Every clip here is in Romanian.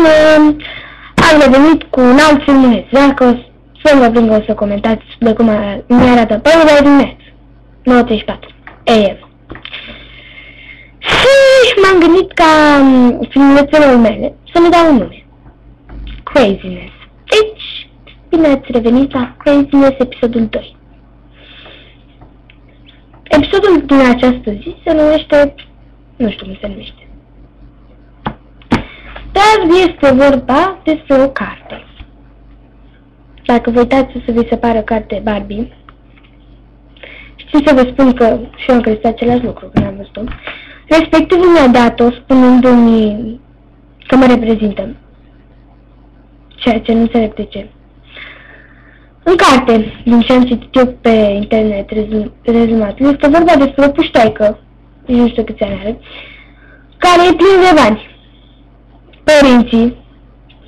bune! Am revenit cu un alt filmuleț, dacă să vă plâng o să comentați de cum mi-arată părerea dimineață, 94 AM. Și m-am gândit ca filmulețelor mele să le dau un nume. Craziness. Deci, bine ați revenit la Craziness episodul 2. Episodul din această zi se numește, nu știu cum se numește, dar este vorba despre o carte. Dacă vă uitați, o să vi se pară carte Barbie. Știți să vă spun că și eu am crezut același lucru când am văzut-o. Respectivul mi-a dat-o spunându-mi că mă reprezintă. Ceea ce nu înțeleg de ce. În carte, din ce am citit eu pe internet, rezumat, este vorba despre o puștoaică, nu știu câți ani are, care e plin de bani. Părinții,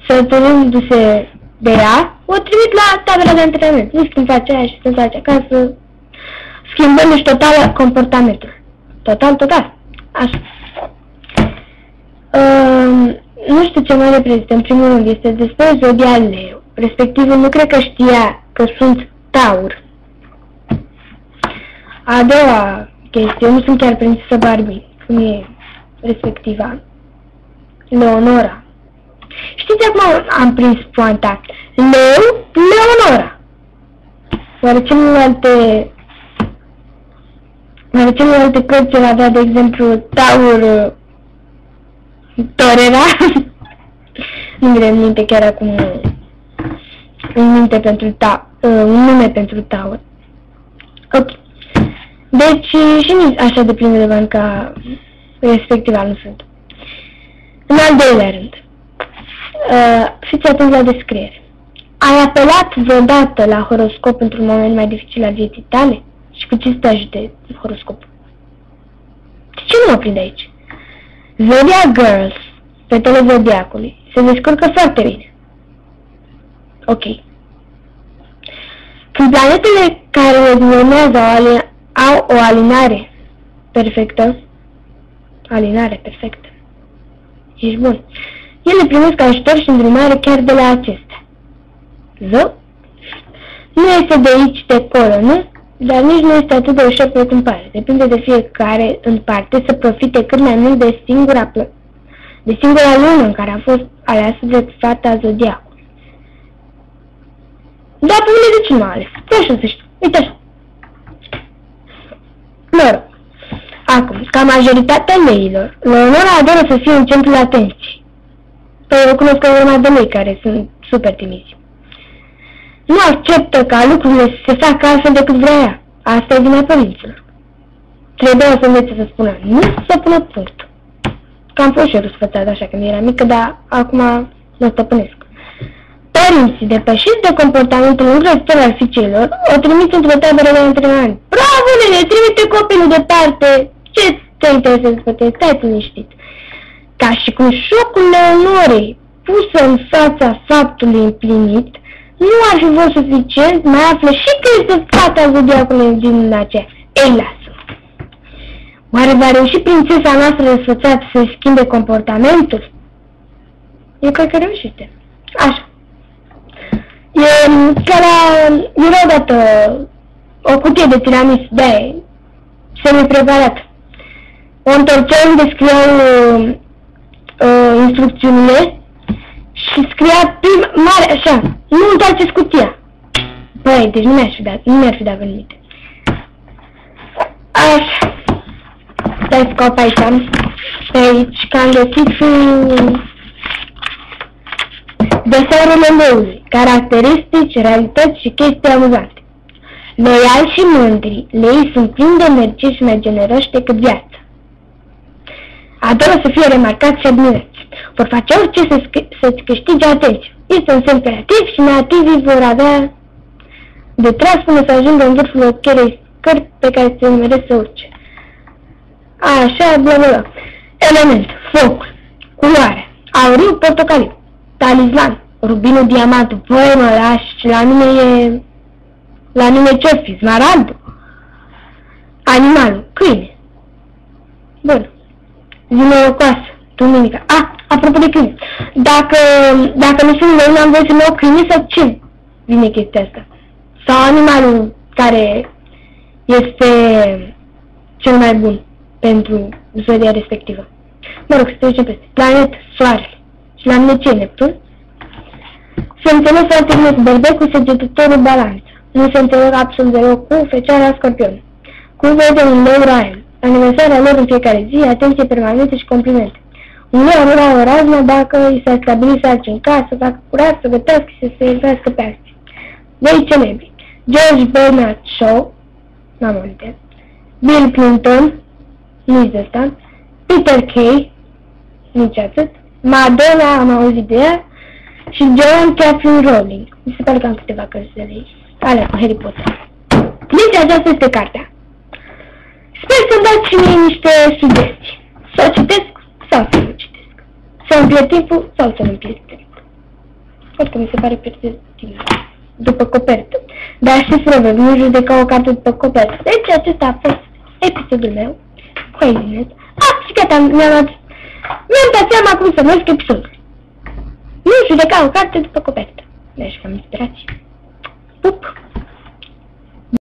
săturându-se de ea, o trimit la tabela de antrenament. Nu știu cum face aia și să face acasă, schimbându-și total comportamentul. Total. Așa. Nu știu ce mă reprezintă, în primul rând, este despre zodia Leu. Respectivul nu cred că știa că sunt Taur. A doua chestie, nu sunt chiar prințesă Barbie, cum e respectiva. Leonora. Știți acum am prins poanta. Leonora. Oare celelalte cărți ar avea, de exemplu, Taur Torera? Nu mi-e în minte chiar acum un nume pentru Taur. Ok. Deci și nici așa de plină de bani ca respectiva nu sunt. În al doilea rând, fiți atenți la descriere. Ai apelat vreodată la horoscop într-un moment mai dificil al vieții tale? Și cu ce te ajute horoscopul? De ce nu mă prind aici? Zodiac Girls, fetele zodiacului, se descurcă foarte bine. Ok. Când planetele care le guvernează au o alinare perfectă, ești bun. Ele primesc ajutor și îndrumare chiar de la acestea. Zău? Nu este de aici, de acolo, nu? Dar nici nu este atât de ușor precum pare. Depinde de fiecare în parte să profite cât mai mult de singura lună în care a fost aleasă de fata zodiacului. Da, pe mine de ce nu a ales? De așa să știu. Uite așa. Noroc. Acum, ca majoritatea leilor, Leonora adoră să fie în centrul atenției. Păi eu cunosc o urmă de lei care sunt super timizi. Nu acceptă ca lucrurile să se facă altfel decât vrea ea. Asta e vina părinților. Trebuia să învețe să spună nu, să pună punct. Că am fost și eu răsfățat așa când era mică, dar acum mă stăpânesc. Părinții, depășiți de comportamentul îngrozitor al fiicelor, o trimit într-o tabără de antrenament. Bravo, nene, trimite copilul departe! Ce te interesează pe tine? Stai liniștit. Ca și cum șocul Leonorei, pusă în fața faptului împlinit, nu ar fi fost suficient, mai află și că este fata zodiacului din aceea. Ei, lasă! Oare va reuși prințesa noastră răsfățată să-și schimbe comportamentul? Eu cred că reușește. Așa. Era odată o cutie de tiramisu de-aia, semi-preparată. O întorceam, descriau instrucțiunile și scria mare, așa, nu întoarceți cutia. Băi, deci nu mi-ar fi dat în minte. Așa. Stai scop aici, pe aici, că am găsit deserurile leului, caracteristici, realități și chestii amuzante. Loiali și mândri, leii sunt plini de energie și mai generoși decât viața. Adoră să fie remarcați și admirați. Vor face orice să-ți câștige atenție. Este un semn creativ și nativii vor avea de tras până să ajungă în vârful oricărei scări pe care se meresc să urce. Așa, bla bla bla. Element, focul, culoare, auriu, portocaliu, talisman, rubinul, diamantul, păi mă lași, la mine ce-o fi, smaraldul, animalul, câine. Bun. Zi norocoasă, duminica. Apropo de câine, Dacă nu sunt noi, n-am voie să-mi iau câine sau ce vine chestia asta? Sau animalul care este cel mai bun pentru zodia respectivă. Mă rog, să trecem peste. Planetă, Soarele. Și la mine ce e Neptun? Se înțeleg foarte bine cu Berbec, cu Săgetătorul Balanță. Nu se înțeleg absolut deloc cu Fecioara Scorpion. Cu vede un leu Raiul. Aniversarea lor în fiecare zi, atenție permanentă și complimente. Un leu nu are o razmă dacă i s-a stabilit sarci în casă, să facă curat, să gătească și să se iubească pe alții. Dei celebri. George Bernard Shaw, n-am aminte. Bill Clinton, nici de ăsta. Peter Kay, nici atât. Madonna, am auzit de ea. Și Joan Catherine Rowling. Mi se pare că am câteva cărți de ei. Alea cu Harry Potter. Deci aceasta este cartea. Sper să-mi dați și mie niște sugestii. Să o citesc sau să nu citesc. Să-mi pierd timpul sau să nu pierd timpul. Oricum mi se pare pierde timp. După copertă. Dar știți probabil, nu judeca o carte după copertă. Deci acesta a fost episodul meu. Cu Elinet. Și gata, mi-am dat seama cum să numesc episodul. Nu judeca o carte după copertă. Deci cam inspirație. Pup!